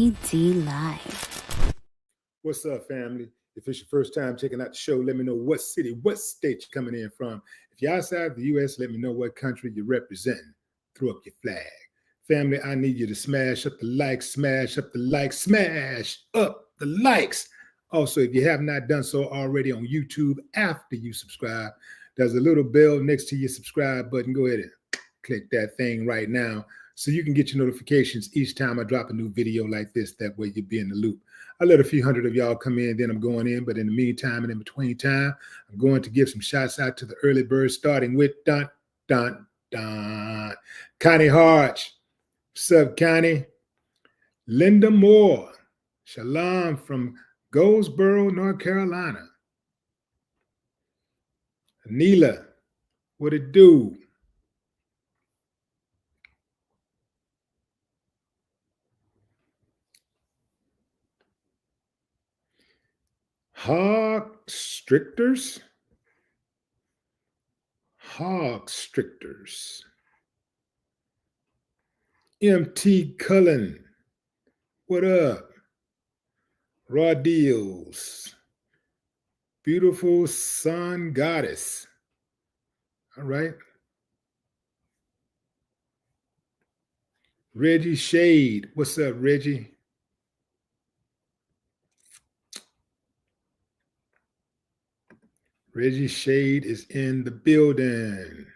LLING Live. What's up, family? If it's your first time checking out the show, let me know what city, what state you're coming in from. If you're outside the U.S., let me know what country you represent. Throw up your flag. Family, I need you to smash up the likes, smash up the likes, smash up the likes. Also, if you have not done so already on YouTube after you subscribe, there's a little bell next to your subscribe button. Go ahead and click that thing right now so you can get your notifications each time I drop a new video like this. That way you'll be in the loop. I let a few hundred of y'all come in, then I'm going in. But in the meantime and in between time, I'm going to give some shots out to the early birds, starting with Connie Hodge. What's up, Connie? Linda Moore. Shalom from Goldsboro, North Carolina. Anila, what it do? Hog Stricters. MT Cullen, what up? Raw Deals. Beautiful Sun Goddess. All right. Reggie Shade, what's up, Reggie? Reggie Shade is in the building.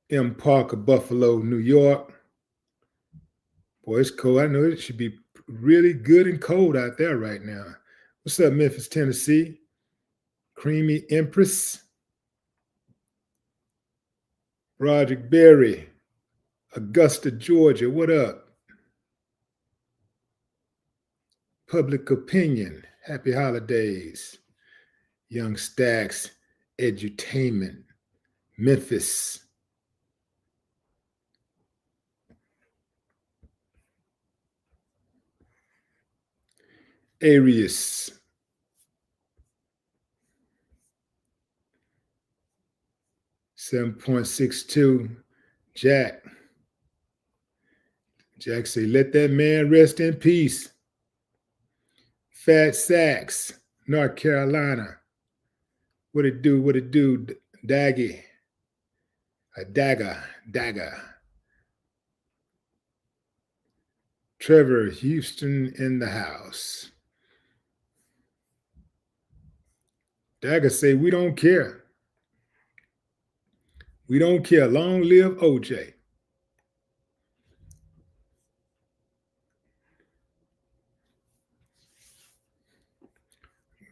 M. Parker, Buffalo, New York. Boy, it's cold. I know it should be really good and cold out there right now. What's up, Memphis, Tennessee? Creamy Empress. Roderick Berry, Augusta, Georgia. What up? Public Opinion. Happy holidays. Young Stacks, Edutainment, Memphis. Arius. $7.62. Jack say, let that man rest in peace. Fat Sacks, North Carolina. What it do? Daggy. Dagger. Trevor Houston in the house. Dagger say, we don't care. We don't care. Long live OJ.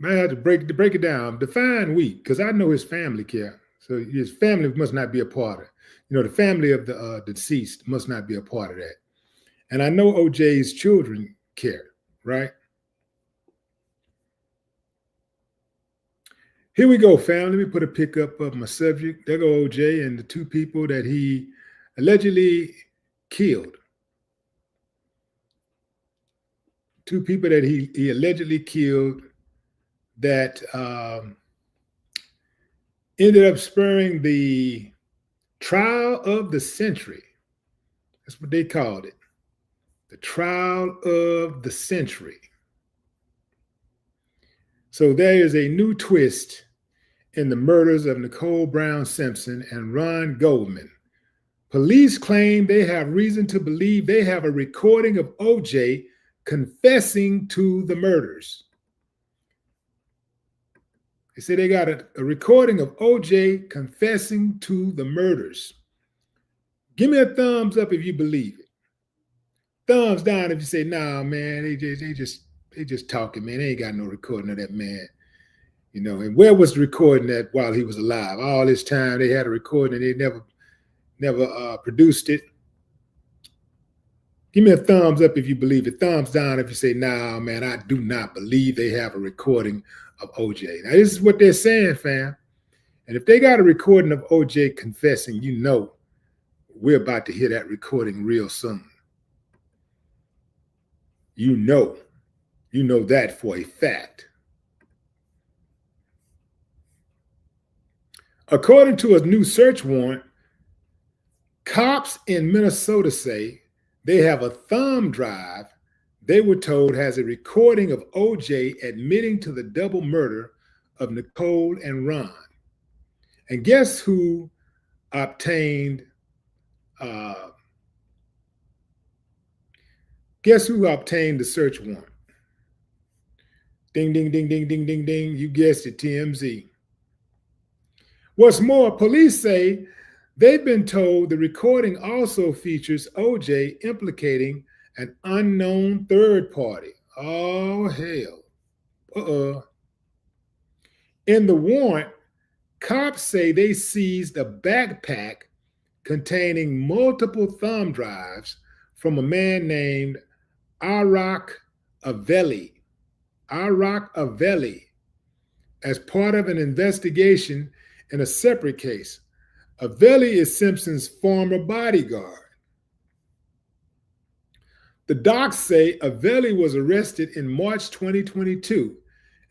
I had to break it down. Define we, because I know his family care. So his family must not be a part of it. You know, the family of the deceased must not be a part of that. And I know OJ's children care, right? Here we go, fam. Let me put a pickup of my subject. There go OJ and the two people that he allegedly killed. Two people that he allegedly killed that ended up spurring the trial of the century. That's what they called it. The trial of the century. So there is a new twist in the murders of Nicole Brown Simpson and Ron Goldman. Police claim they have reason to believe they have a recording of OJ confessing to the murders. They say they got a recording of OJ confessing to the murders. Give me a thumbs up if you believe it. Thumbs down if you say, nah, man, they just talking, man. They ain't got no recording of that man. You know, and where was the recording at while he was alive? All this time they had a recording and they never produced it. Give me a thumbs up if you believe it. Thumbs down if you say, nah, man, I do not believe they have a recording of OJ. Now, this is what they're saying, fam. And if they got a recording of OJ confessing, you know we're about to hear that recording real soon. You know that for a fact. According to a new search warrant, cops in Minnesota say They have a thumb drive they were told has a recording of OJ admitting to the double murder of Nicole and Ron. And obtained uh, guess who obtained the search warrant? Ding, ding, ding, ding, ding, ding, ding. You guessed it, TMZ. What's more, police say they've been told the recording also features OJ implicating an unknown third party. Oh, hell. In the warrant, cops say they seized a backpack containing multiple thumb drives from a man named Arak Aveli. As part of an investigation in a separate case. Aveli is Simpson's former bodyguard. The docs say Aveli was arrested in March 2022,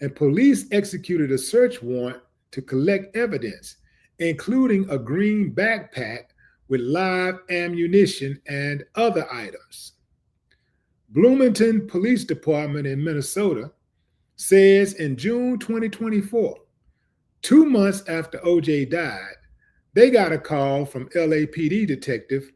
and police executed a search warrant to collect evidence, including a green backpack with live ammunition and other items. Bloomington Police Department in Minnesota says in June 2024, 2 months after OJ died, they got a call from LAPD detective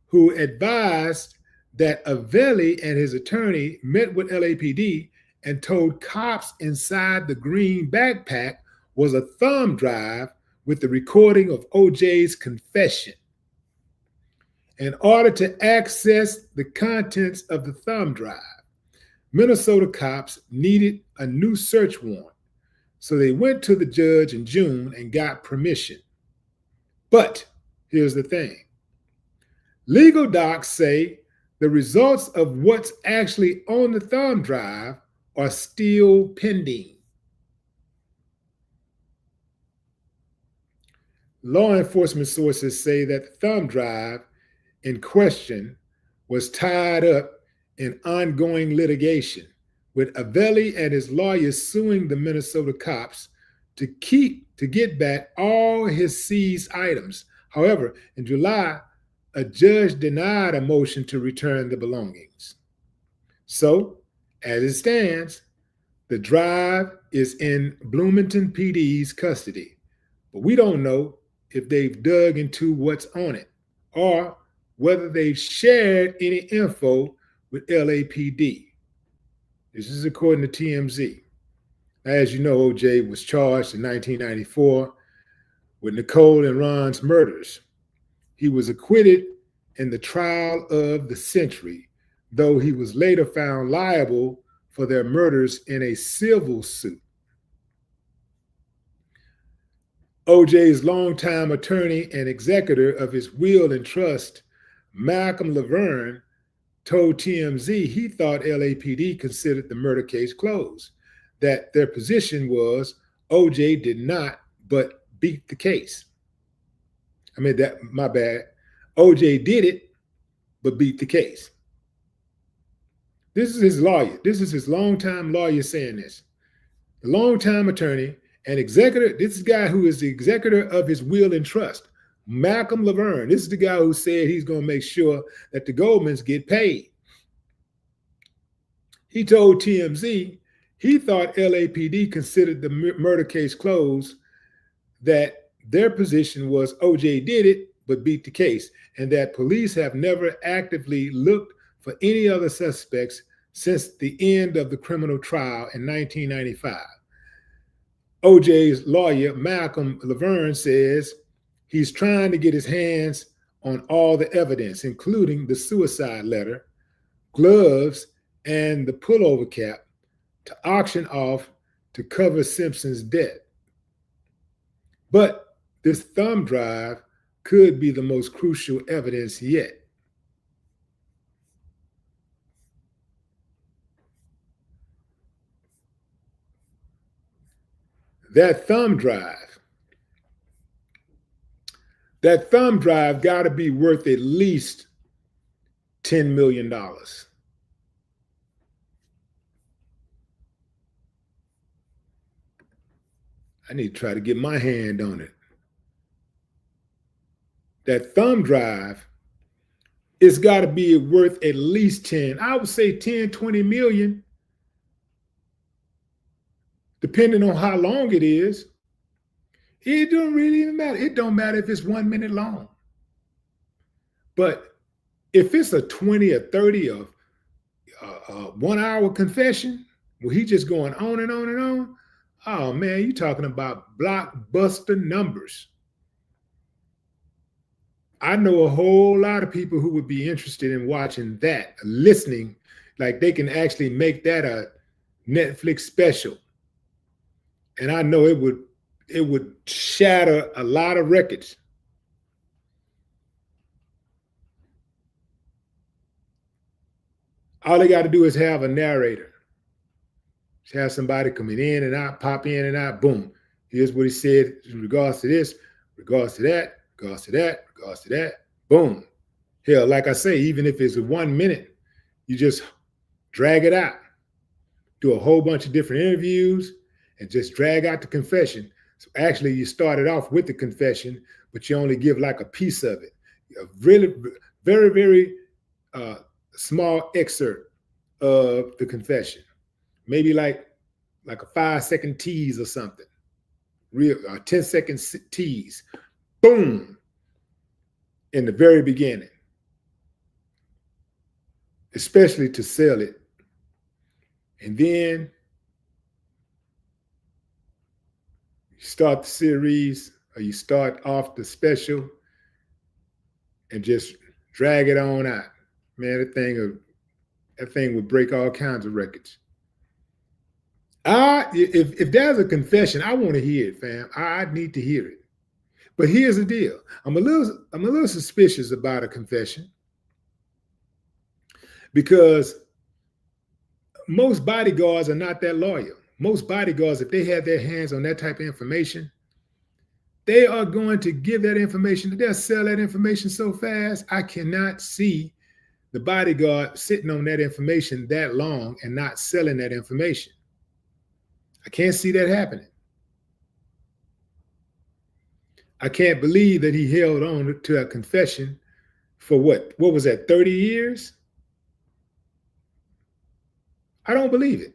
who advised that Aveli and his attorney met with LAPD and told cops inside the green backpack was a thumb drive with the recording of OJ's confession. In order to access the contents of the thumb drive, Minnesota cops needed a new search warrant. So they went to the judge in June and got permission. But here's the thing. Legal docs say the results of what's actually on the thumb drive are still pending. Law enforcement sources say that the thumb drive in question was tied up in ongoing litigation, with Aveli and his lawyers suing the Minnesota cops to get back all his seized items. However, in July, a judge denied a motion to return the belongings. So, as it stands, the drive is in Bloomington PD's custody, but we don't know if they've dug into what's on it or whether they've shared any info with LAPD. This is according to TMZ. As you know, OJ was charged in 1994 with Nicole and Ron's murders. He was acquitted in the trial of the century, though he was later found liable for their murders in a civil suit. OJ's longtime attorney and executor of his will and trust, Malcolm Laverne, told TMZ he thought LAPD considered the murder case closed, that their position was OJ did not but beat the case. OJ did it, but beat the case. This is his lawyer. This is his longtime lawyer saying this. The longtime attorney and executor, this is the guy who is the executor of his will and trust, Malcolm Laverne. This is the guy who said he's going to make sure that the Goldmans get paid. He told TMZ he thought LAPD considered the murder case closed, that their position was OJ did it, but beat the case, and that police have never actively looked for any other suspects since the end of the criminal trial in 1995. OJ's lawyer, Malcolm Laverne, says he's trying to get his hands on all the evidence, including the suicide letter, gloves, and the pullover cap to auction off to cover Simpson's debt. But this thumb drive could be the most crucial evidence yet. That thumb drive got to be worth at least $10 million. I need to try to get my hand on it. That thumb drive it's got to be worth at least 10. I would say 10, 20 million, depending on how long it is. It don't really even matter. It don't matter if it's 1 minute long. But if it's a 20 or 30 or 1 hour confession, where he just going on and on and on, oh man, you're talking about blockbuster numbers. I know a whole lot of people who would be interested in watching that, listening, like they can actually make that a Netflix special. And I know it would shatter a lot of records. All they got to do is have a narrator. Just have somebody coming in and out, pop in and out, boom. Here's what he said in regards to this, regards to that, regards to that, regards to that, boom. Hell, like I say, even if it's 1 minute, you just drag it out. Do a whole bunch of different interviews and just drag out the confession. So actually you started off with the confession, but you only give like a piece of it. A really, very, very small excerpt of the confession. Maybe like a 5-second tease or something. Real 10-second tease. Boom. In the very beginning. Especially to sell it. And then you start the series, or you start off the special and just drag it on out. Man, that thing would break all kinds of records. If there's a confession, I want to hear it, fam. I need to hear it. But here's the deal. I'm a little suspicious about a confession because most bodyguards are not that loyal. Most bodyguards, if they have their hands on that type of information, they are going to give that information. They'll sell that information so fast. I cannot see the bodyguard sitting on that information that long and not selling that information. I can't see that happening. I can't believe that he held on to a confession for what was that, 30 years? I don't believe it.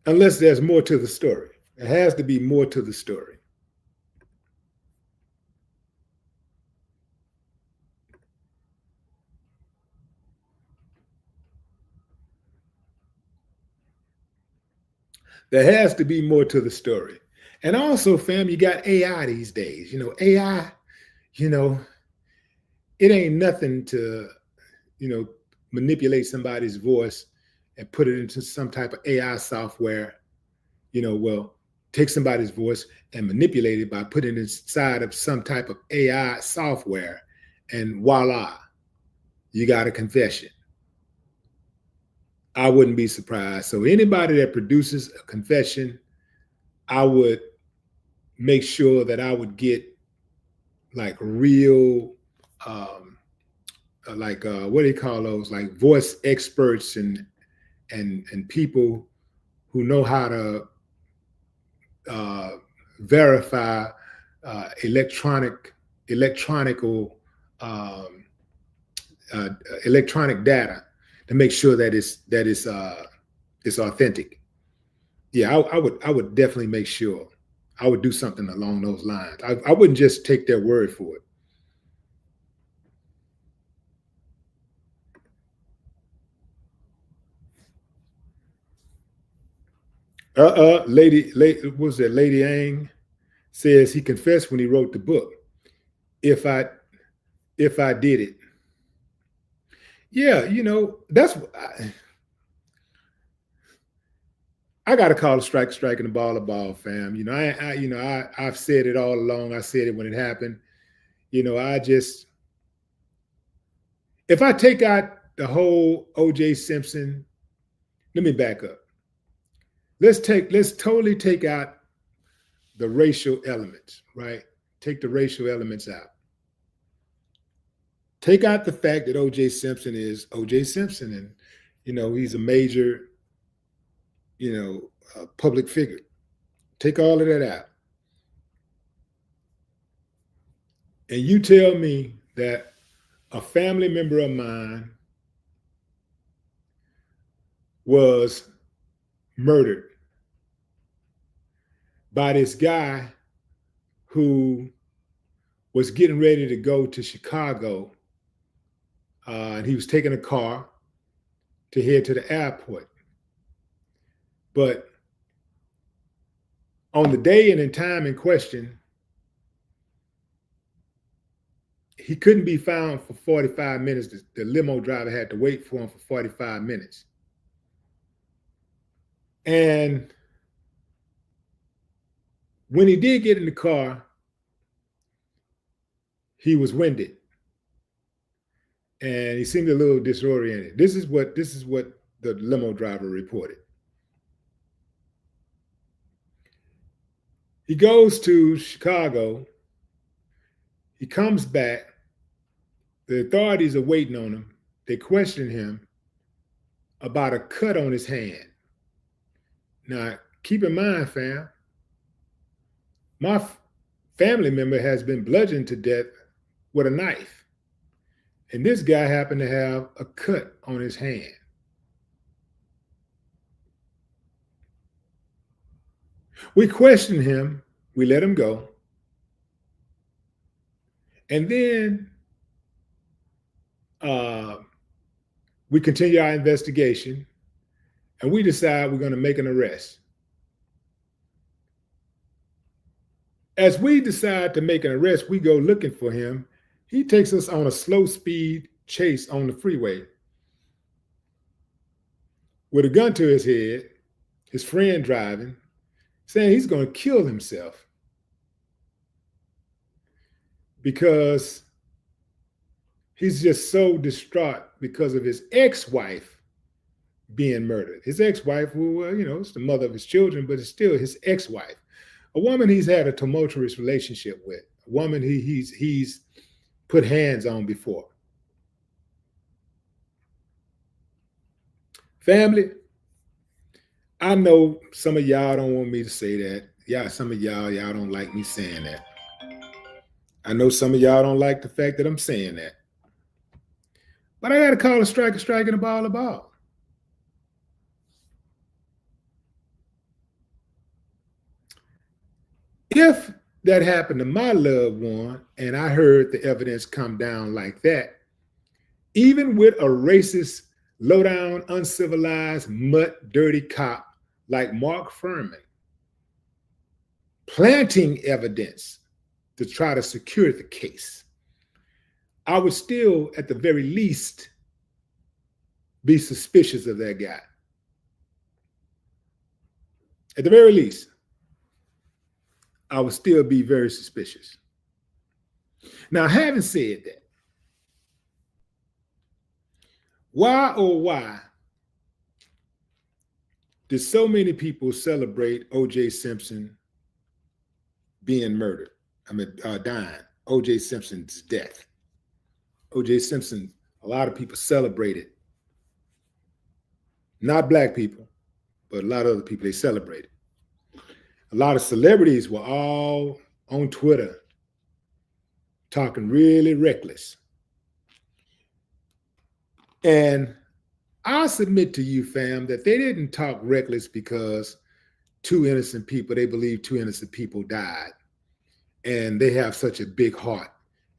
Unless there's more to the story. There has to be more to the story. There has to be more to the story. And also, fam, you got AI these days. AI, it ain't nothing to, manipulate somebody's voice and put it into some type of AI software, take somebody's voice and manipulate it by putting it inside of some type of AI software, and voila, you got a confession. I wouldn't be surprised. So anybody that produces a confession, I would make sure that I would get like real, what do you call those? Like voice experts and people who know how to verify electronic data to make sure that it's authentic. Yeah, I would definitely make sure. I would do something along those lines. I wouldn't just take their word for it. Lady, what was that? Lady Ang says he confessed when he wrote the book. If I did it. Yeah, that's I got to call a strike and a ball a ball, fam. I've said it all along. I said it when it happened. If I take out the whole O.J. Simpson, let me back up. Let's totally take out the racial elements, right? Take the racial elements out. Take out the fact that O.J. Simpson is O.J. Simpson, and he's a major, public figure. Take all of that out. and you tell me that a family member of mine was murdered by this guy who was getting ready to go to Chicago, and he was taking a car to head to the airport. But on the day and in time in question, he couldn't be found for 45 minutes. The limo driver had to wait for him for 45 minutes. And when he did get in the car, he was winded and he seemed a little disoriented. This is what the limo driver reported. He goes to Chicago. He comes back. The authorities are waiting on him. They question him about a cut on his hand. Now, keep in mind, fam, my family member has been bludgeoned to death with a knife. And this guy happened to have a cut on his hand. We questioned him. We let him go. And then we continue our investigation. And we decide we're going to make an arrest. As we decide to make an arrest, we go looking for him. He takes us on a slow speed chase on the freeway with a gun to his head, his friend driving, saying he's going to kill himself because he's just so distraught because of his ex-wife being murdered. His ex-wife, who, is the mother of his children, but it's still his ex-wife. A woman he's had a tumultuous relationship with, a woman he's put hands on before. Family, I know some of y'all don't want me to say that. Yeah, some of y'all don't like me saying that. I know some of y'all don't like the fact that I'm saying that. But I got to call a strike and a ball a ball. If that happened to my loved one and I heard the evidence come down like that, even with a racist, low-down, uncivilized, mutt, dirty cop like Mark Furman planting evidence to try to secure the case, I would still, at the very least, be suspicious of that guy. At the very least, I would still be very suspicious. Now, having said that, why did so many people celebrate O.J. Simpson being murdered? Dying. O.J. Simpson's death. O.J. Simpson, a lot of people celebrated. Not black people, but a lot of other people, they celebrated. A lot of celebrities were all on Twitter talking really reckless. And I submit to you, fam, that they didn't talk reckless because they believe two innocent people died. And they have such a big heart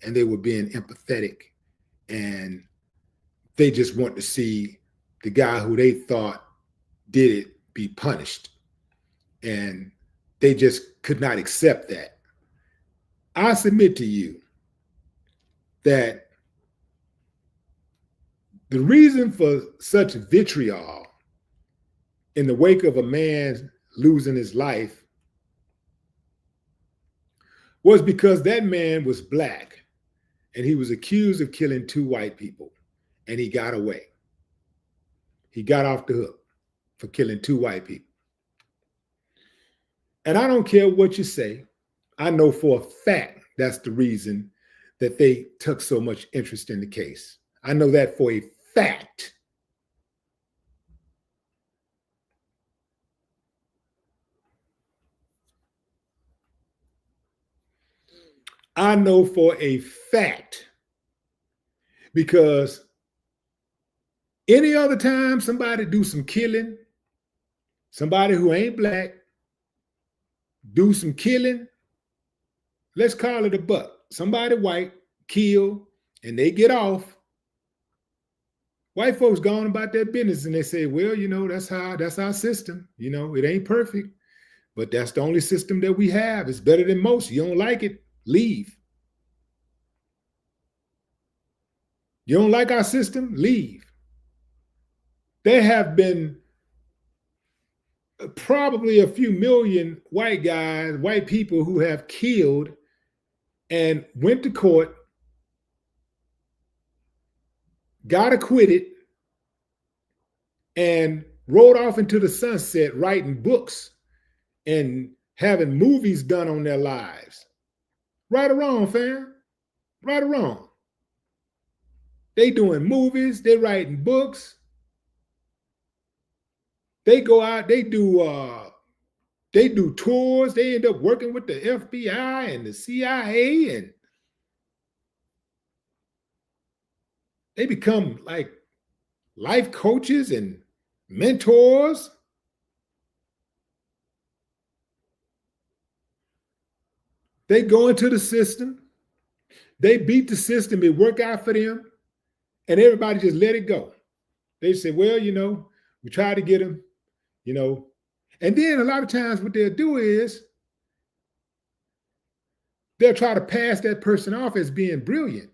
and they were being empathetic. And they just want to see the guy who they thought did it be punished. And they just could not accept that. I submit to you that the reason for such vitriol in the wake of a man losing his life was because that man was black and he was accused of killing two white people and he got away. He got off the hook for killing two white people. And I don't care what you say. I know for a fact that's the reason that they took so much interest in the case. I know that for a fact. I know for a fact, because any other time somebody do some killing, somebody who ain't black do some killing, let's call it a buck. Somebody white kill and they get off. White folks going about their business and they say, well, that's our system. It ain't perfect, but that's the only system that we have. It's better than most. You don't like it, leave. You don't like our system, leave. There have been probably a few million white people who have killed and went to court, got acquitted, and rode off into the sunset writing books and having movies done on their lives. Right or wrong, fam? Right or wrong? They doing movies, they writing books. They go out, they do tours, they end up working with the FBI and the CIA, and they become like life coaches and mentors. They go into the system, they beat the system, it work out for them, and everybody just let it go. They say, well, we try to get them, and then a lot of times what they'll do is they'll try to pass that person off as being brilliant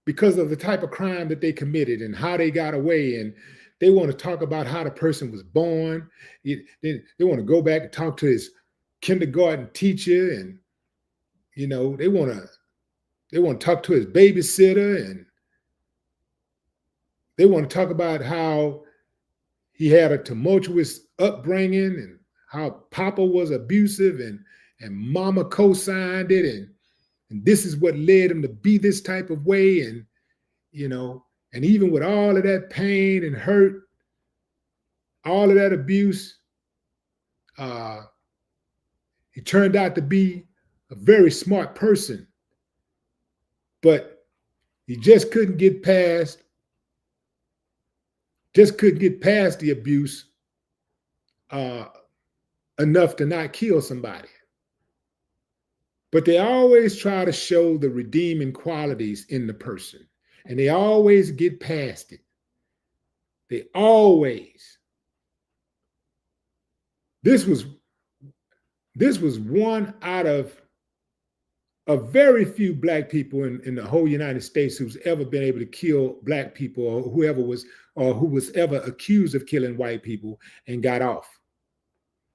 because of the type of crime that they committed and how they got away. And they want to talk about how the person was born. They want to go back and talk to his kindergarten teacher, and they want to talk to his babysitter, and they want to talk about how he had a tumultuous upbringing and how Papa was abusive and Mama co-signed it, and this is what led him to be this type of way, and and even with all of that pain and hurt, all of that abuse, he turned out to be a very smart person, but he just couldn't get past the abuse enough to not kill somebody. But they always try to show the redeeming qualities in the person, and they always get past it. They always. This was one out of a very few black people in the whole United States who's ever been able to kill black people, or who was ever accused of killing white people and got off.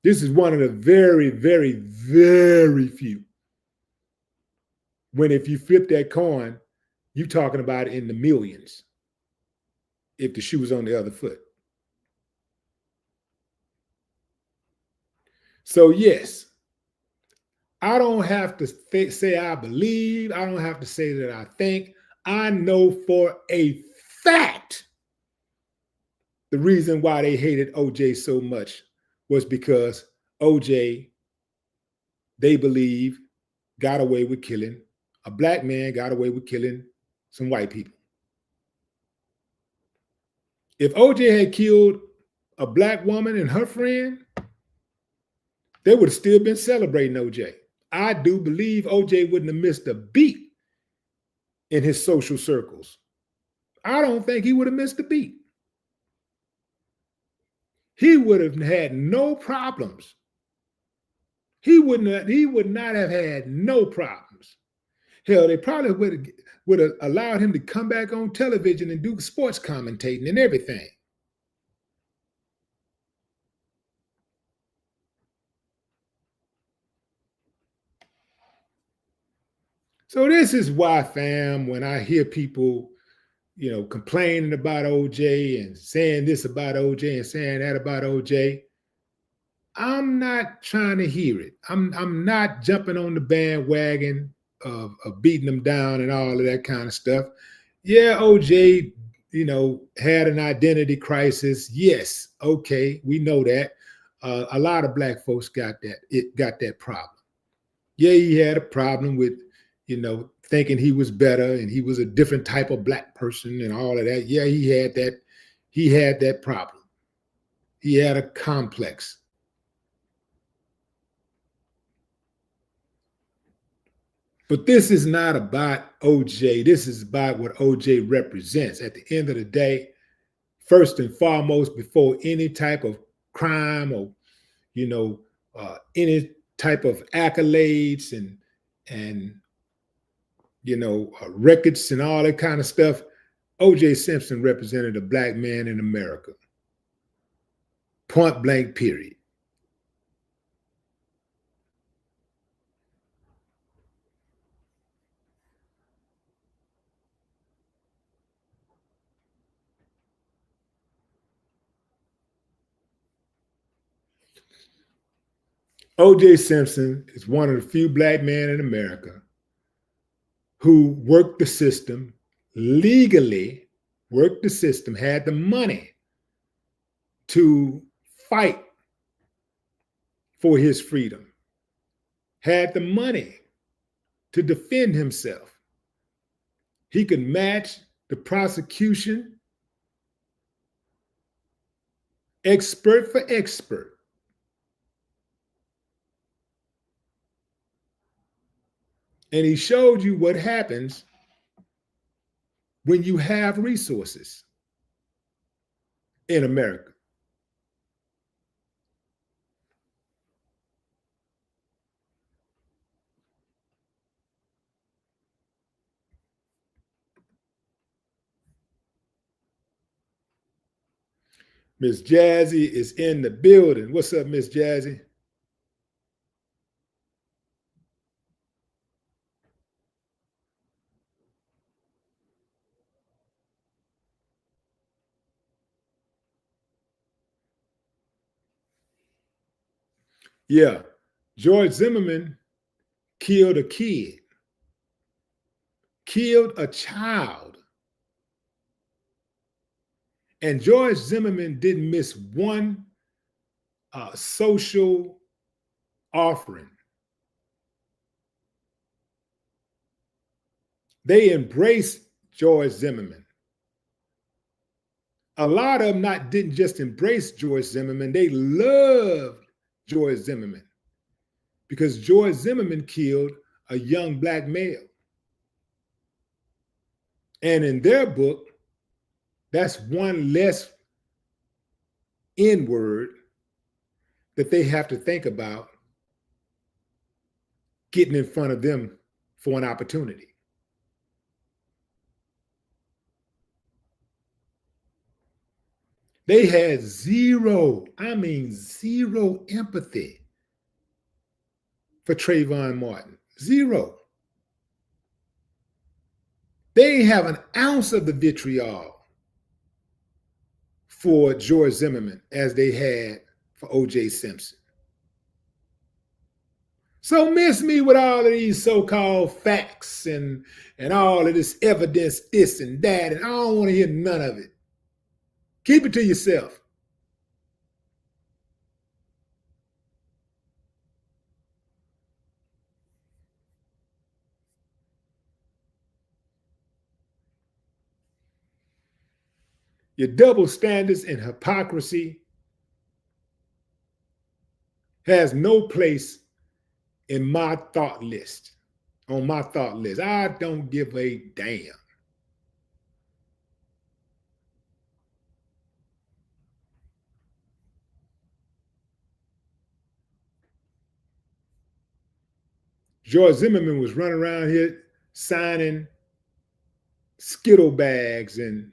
This is one of the very, very, very few. When if you flip that coin, you're talking about it in the millions if the shoe was on the other foot. So yes, I don't have to say I believe. I don't have to say that I think. I know for a fact the reason why they hated OJ so much was because OJ, they believe, got away with killing. A black man got away with killing some white people. If OJ had killed a black woman and her friend, they would have still been celebrating OJ. I do believe OJ wouldn't have missed a beat in his social circles. I don't think he would have missed a beat. He would have had no problems. He would not have had no problems. Hell, they probably would have allowed him to come back on television and do sports commentating and everything. So this is why, fam, when I hear people, complaining about OJ and saying this about OJ and saying that about OJ, I'm not trying to hear it. I'm not jumping on the bandwagon of beating them down and all of that kind of stuff. Yeah, OJ, had an identity crisis. Yes, okay, we know that. A lot of black folks got that problem. Yeah, he had a problem with, thinking he was better and he was a different type of black person and all of that. Yeah, he had that. He had that problem. He had a complex. But this is not about OJ. This is about what OJ represents. At the end of the day, first and foremost, before any type of crime or any type of accolades and records and all that kind of stuff, OJ Simpson represented a black man in America. Point blank, period. OJ Simpson is one of the few black men in America who worked the system legally, worked the system, had the money to fight for his freedom, had the money to defend himself. He could match the prosecution, expert for expert. And he showed you what happens when you have resources in America. Miss Jazzy is in the building. What's up, Miss Jazzy? Yeah, George Zimmerman killed a kid, killed a child. And George Zimmerman didn't miss one social offering. They embraced George Zimmerman. A lot of them didn't just embrace George Zimmerman, they loved George Zimmerman because George Zimmerman killed a young black male. And in their book, that's one less N word that they have to think about getting in front of them for an opportunity. They had zero, I mean, zero empathy for Trayvon Martin. Zero. They didn't have an ounce of the vitriol for George Zimmerman as they had for O.J. Simpson. So miss me with all of these so-called facts and all of this evidence, this and that, and I don't want to hear none of it. Keep it to yourself. Your double standards and hypocrisy has no place in my thought list, on my thought list. I don't give a damn. George Zimmerman was running around here signing Skittle bags and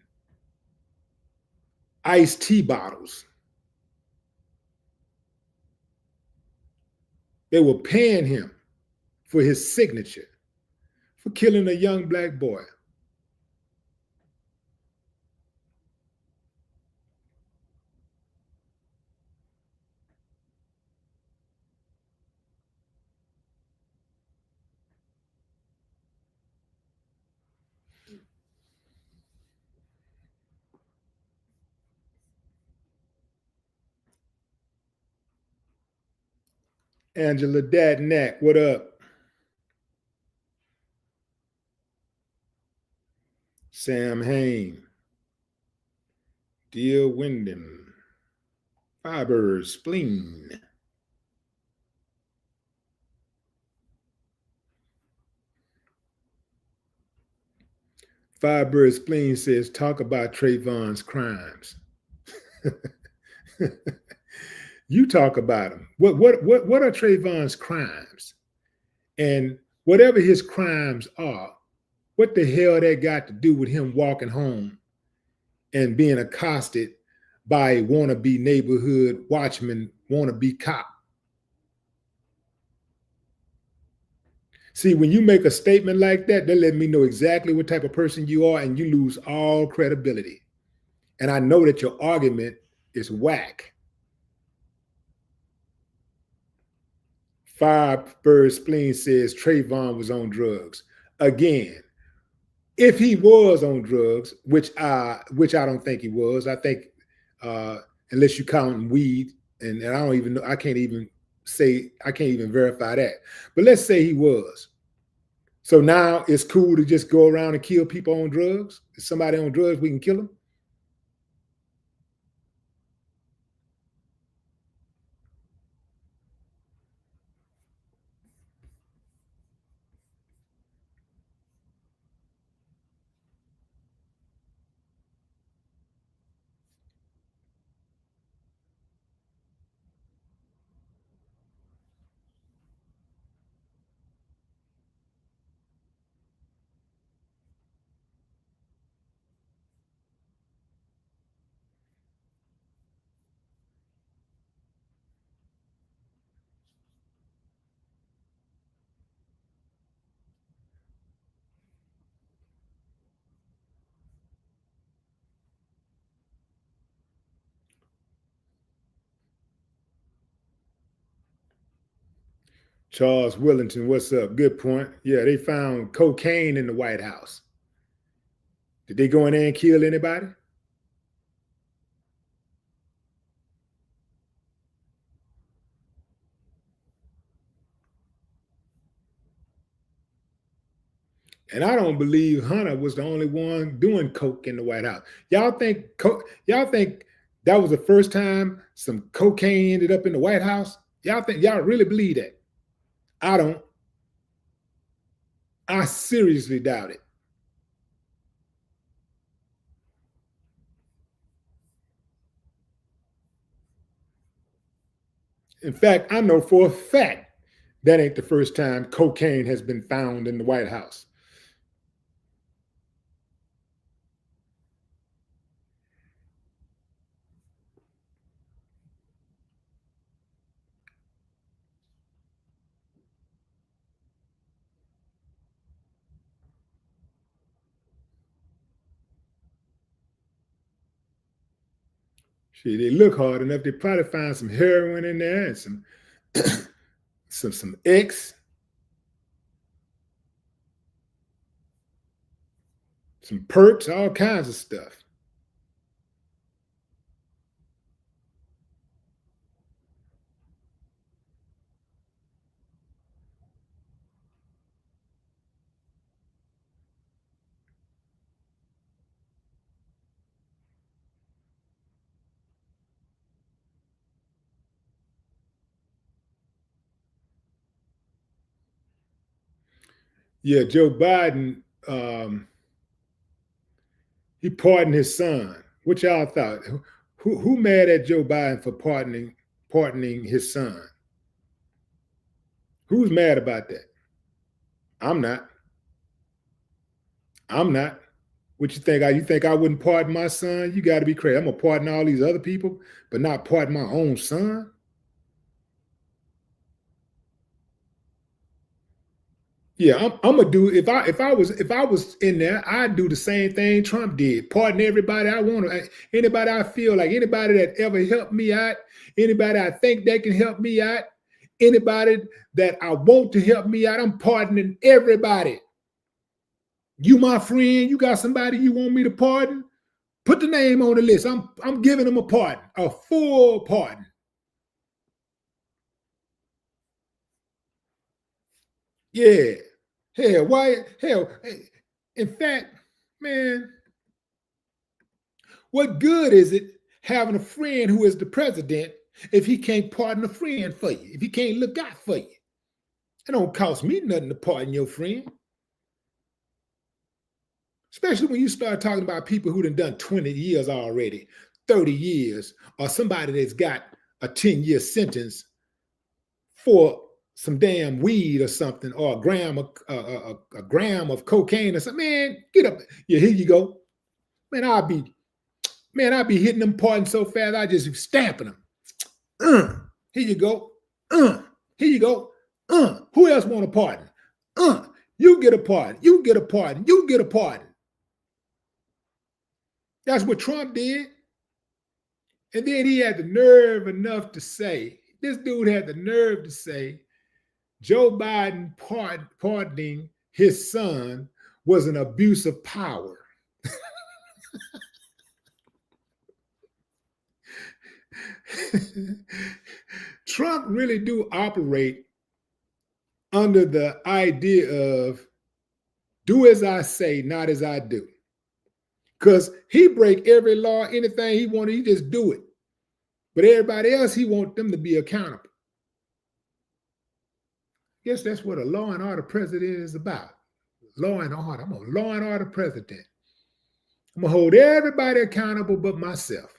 iced tea bottles. They were paying him for his signature for killing a young black boy. Angela Dadnack, what up? Sam Hain, Dear Wyndham, Fiber Spleen. Firebird Spleen says, talk about Trayvon's crimes. You talk about them. What are Trayvon's crimes? And whatever his crimes are, what the hell that got to do with him walking home and being accosted by a wannabe neighborhood watchman, wannabe cop? See, when you make a statement like that, they let me know exactly what type of person you are, and you lose all credibility. And I know that your argument is whack. Firebird Spleen says Trayvon was on drugs. Again, if he was on drugs, which I don't think he was, I think unless you count weed, and I don't even know, I can't even verify that. But let's say he was. So now it's cool to just go around and kill people on drugs. If somebody on drugs, we can kill them. Charles Willington, what's up? Good point. Yeah, they found cocaine in the White House. Did they go in there and kill anybody? And I don't believe Hunter was the only one doing coke in the White House. Y'all think that was the first time some cocaine ended up in the White House? Y'all really believe that? I don't. I seriously doubt it. In fact, I know for a fact that ain't the first time cocaine has been found in the White House. Shit, they look hard enough. They probably find some heroin in there and some some X, some perks, all kinds of stuff. Yeah, Joe Biden, he pardoned his son. What y'all thought? Who mad at Joe Biden for pardoning his son? Who's mad about that? I'm not. I'm not. What you think? You think I wouldn't pardon my son? You got to be crazy. I'm gonna pardon all these other people, but not pardon my own son. Yeah, I'm gonna do if I was in there, I'd do the same thing Trump did. Pardon everybody I want to, anybody I feel like, anybody that ever helped me out, anybody I think that can help me out, anybody that I want to help me out. I'm pardoning everybody. You my friend, you got somebody you want me to pardon? Put the name on the list. I'm giving them a pardon, a full pardon. Yeah. Hell, why? Hell, in fact, Man, what good is it having a friend who is the president if he can't pardon a friend for you, if he can't look out for you? It don't cost me nothing to pardon your friend. Especially when you start talking about people who done 20 years already, 30 years, or somebody that's got a 10-year sentence for some damn weed or something, or a gram of cocaine or something. Man, get up. Yeah, here you go. Man, I'll be hitting them pardons so fast, I just stamping them. Here you go. Here you go. Who else want a pardon? You get a pardon. You get a pardon. You get a pardon. That's what Trump did. And then he had the nerve enough to say, this dude had the nerve to say, Joe Biden pardoning his son was an abuse of power. Trump really do operate under the idea of do as I say, not as I do. Because he break every law, anything he wanted, he just do it. But everybody else, he want them to be accountable. I guess that's what a law and order president is about. Law and order. I'm a law and order president. I'm going to hold everybody accountable but myself.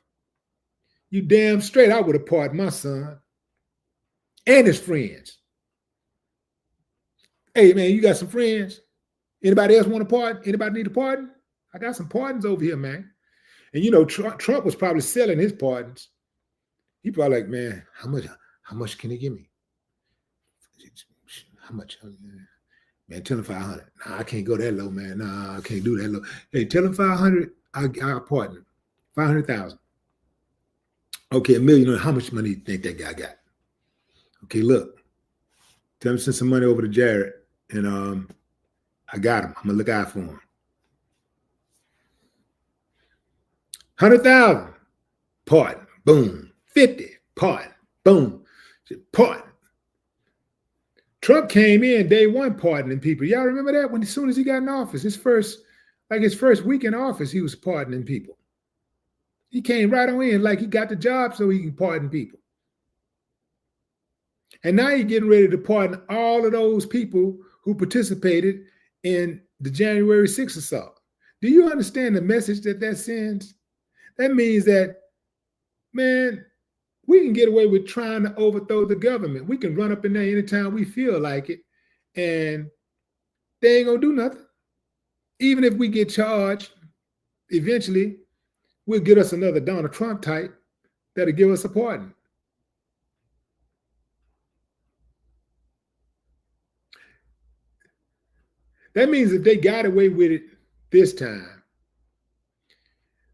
You damn straight, I would have pardoned my son and his friends. Hey, man, you got some friends? Anybody else want a pardon? Anybody need a pardon? I got some pardons over here, man. And you know, Trump was probably selling his pardons. He probably like, man, how much can he give me? How much? Man, tell him 500. Nah, I can't go that low, man. Nah, I can't do that low. Hey, tell him 500. I'll pardon him. 500,000. Okay, $1 million. How much money do you think that guy got? Okay, look. Tell him to send some money over to Jared, and I got him. I'm gonna look out for him. 100,000. Pardon. Boom. 50. Pardon. Boom. Pardon. Trump came in day one pardoning people. Y'all remember that? When as soon as he got in office, his first week in office, he was pardoning people. He came right on in like he got the job so he can pardon people. And now he's getting ready to pardon all of those people who participated in the January 6th assault. Do you understand the message that sends? That means that, man, we can get away with trying to overthrow the government. We can run up in there anytime we feel like it, and they ain't gonna do nothing. Even if we get charged, eventually we'll get us another Donald Trump type that'll give us a pardon. That means if they got away with it this time,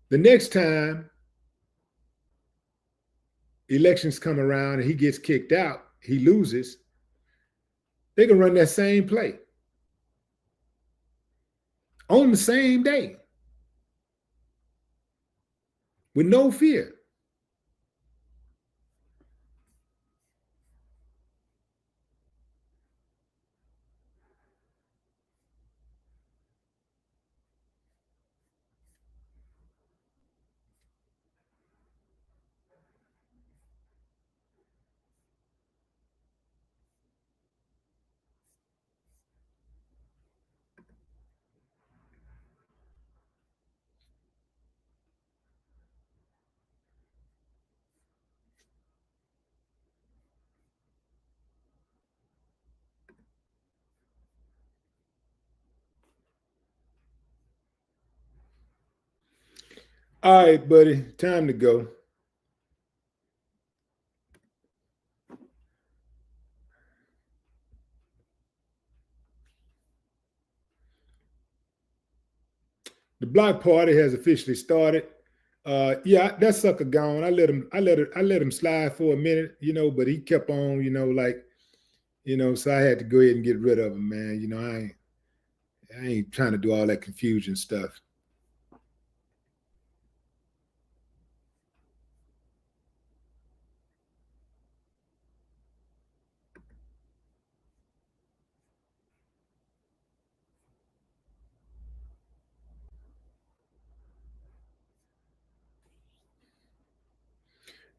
the next time elections come around and he gets kicked out, he loses, they can run that same play on the same day with no fear. All right, buddy, time to go. The block party has officially started. Yeah, that sucker gone. I let him slide for a minute, but he kept on, so I had to go ahead and get rid of him, man. I ain't trying to do all that confusion stuff.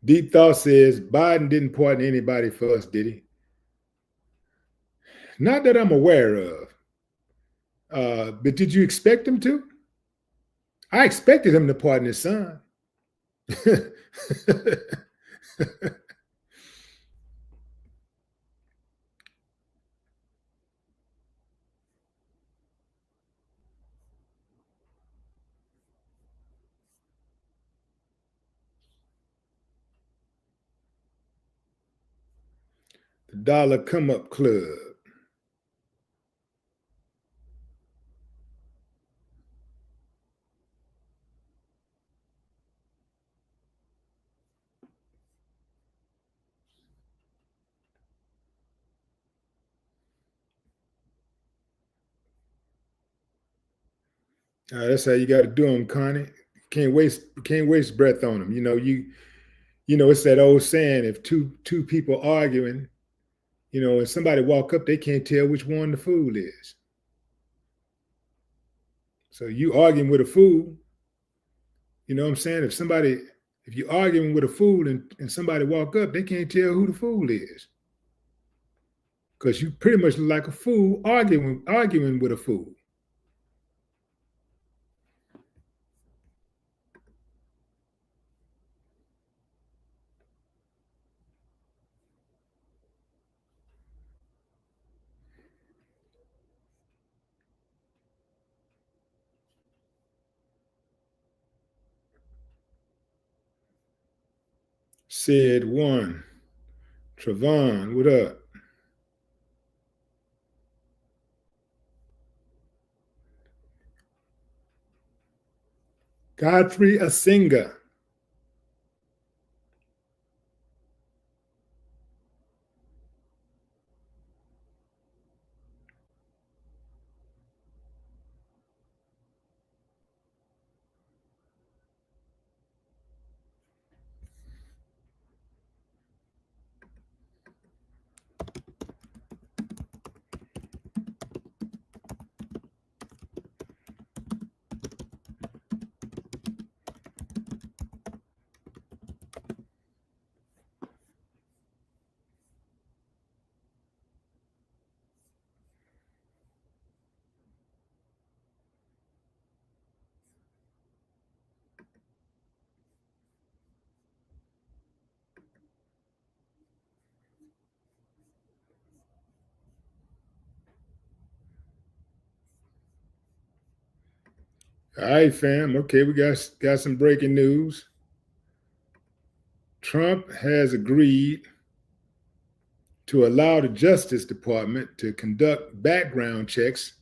Deep Thought says Biden didn't pardon anybody for us, did he? Not that I'm aware of. But did you expect him to? I expected him to pardon his son. The Dollar Come Up Club. That's how you got to do them, Connie. Can't waste breath on them. It's that old saying: if two people arguing, and somebody walk up, they can't tell which one the fool is. So you arguing with a fool, you know what I'm saying? If you're arguing with a fool and somebody walk up, they can't tell who the fool is. Because you pretty much look like a fool arguing with a fool. Said one. Trayvon, what up? Godfrey Asinga. All right, fam. Okay, we got some breaking news. Trump has agreed to allow the Justice Department to conduct background checks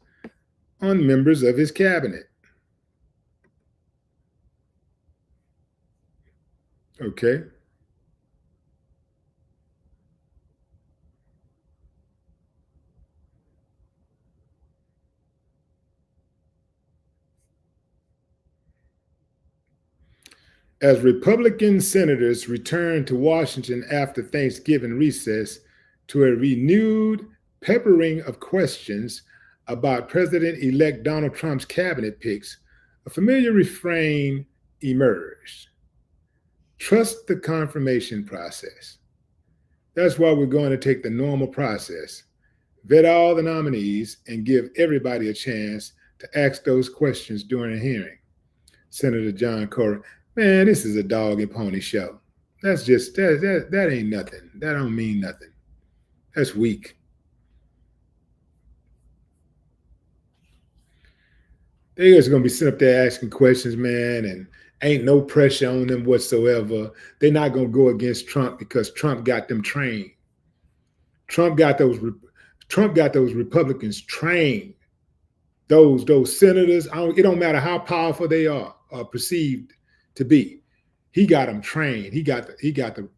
on members of his cabinet. Okay. As Republican senators return to Washington after Thanksgiving recess to a renewed peppering of questions about President-elect Donald Trump's cabinet picks, a familiar refrain emerged. Trust the confirmation process. That's why we're going to take the normal process, vet all the nominees, and give everybody a chance to ask those questions during a hearing. Senator John Corey, man, this is a dog and pony show. That's just that ain't nothing. That don't mean nothing. That's weak. They just gonna be sitting up there asking questions, man, and ain't no pressure on them whatsoever. They're not gonna go against Trump because Trump got them trained. Trump got those Republicans trained. Those senators, it don't matter how powerful they are perceived to be. He got them trained. He got the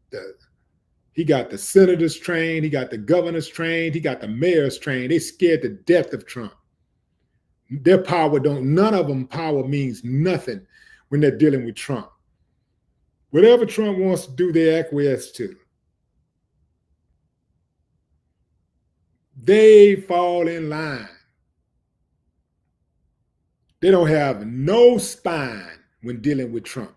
senators trained. He got the governors trained. He got the mayors trained. They scared to death of Trump. Their power none of them power means nothing when they're dealing with Trump. Whatever Trump wants to do, they acquiesce to. They fall in line. They don't have no spine when dealing with Trump.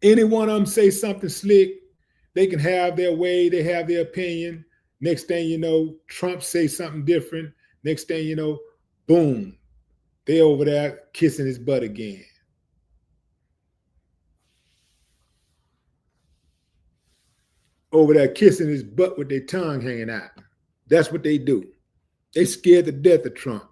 Any one of them say something slick, they can have their way, they have their opinion. Next thing you know, Trump say something different. Next thing you know, boom, they over there kissing his butt again. Over there kissing his butt with their tongue hanging out. That's what they do. They scared to death of Trump.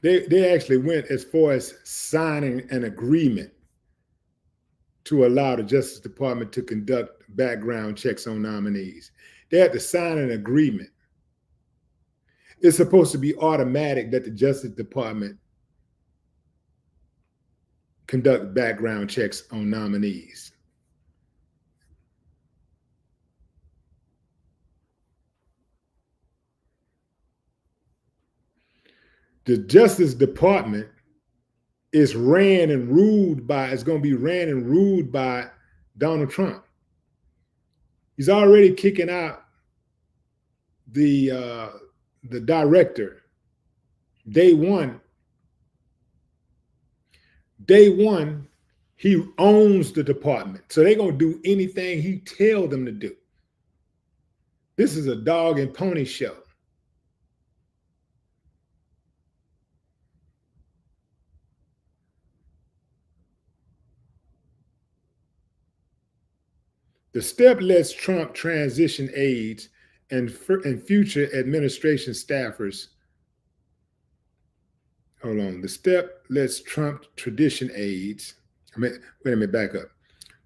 They actually went as far as signing an agreement to allow the Justice Department to conduct background checks on nominees. They had to sign an agreement. It's supposed to be automatic that the Justice Department conduct background checks on nominees. The Justice Department is ran and ruled by, it's going to be ran and ruled by Donald Trump. He's already kicking out the director. Day one, he owns the department. So they're going to do anything he tells them to do. This is a dog and pony show. The step lets Trump transition aides and future administration staffers. Hold on. The step lets Trump tradition aides. Wait a minute, back up.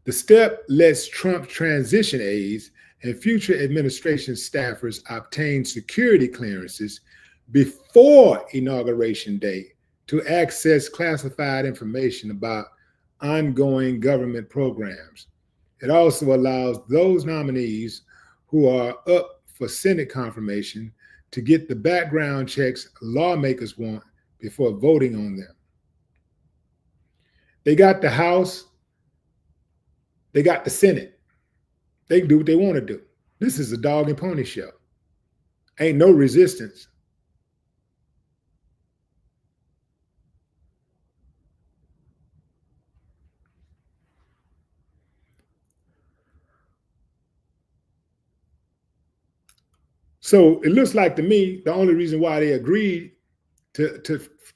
The step lets Trump transition aides and future administration staffers obtain security clearances before Inauguration Day to access classified information about ongoing government programs. It also allows those nominees who are up for Senate confirmation to get the background checks lawmakers want before voting on them. They got the House, they got the Senate. They can do what they want to do. This is a dog and pony show. Ain't no resistance. So it looks like to me, the only reason why they agreed to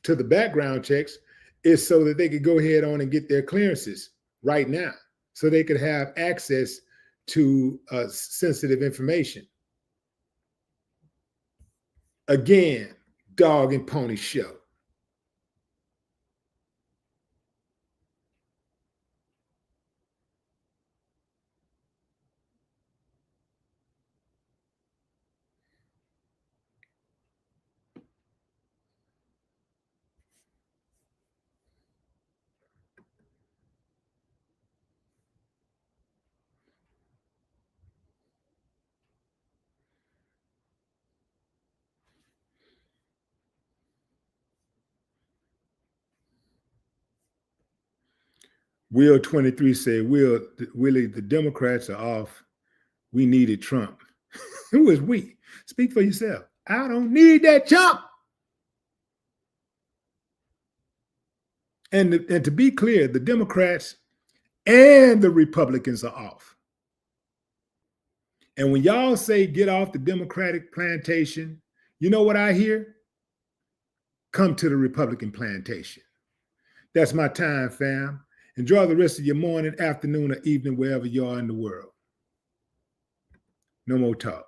the background checks is so that they could go ahead on and get their clearances right now, so they could have access to sensitive information. Again, dog and pony show. Will 23 said, Willie, the Democrats are off. We needed Trump. Who is we? Speak for yourself. I don't need that chump. And to be clear, the Democrats and the Republicans are off. And when y'all say get off the Democratic plantation, you know what I hear? Come to the Republican plantation. That's my time, fam. Enjoy the rest of your morning, afternoon, or evening, wherever you are in the world. No more talk.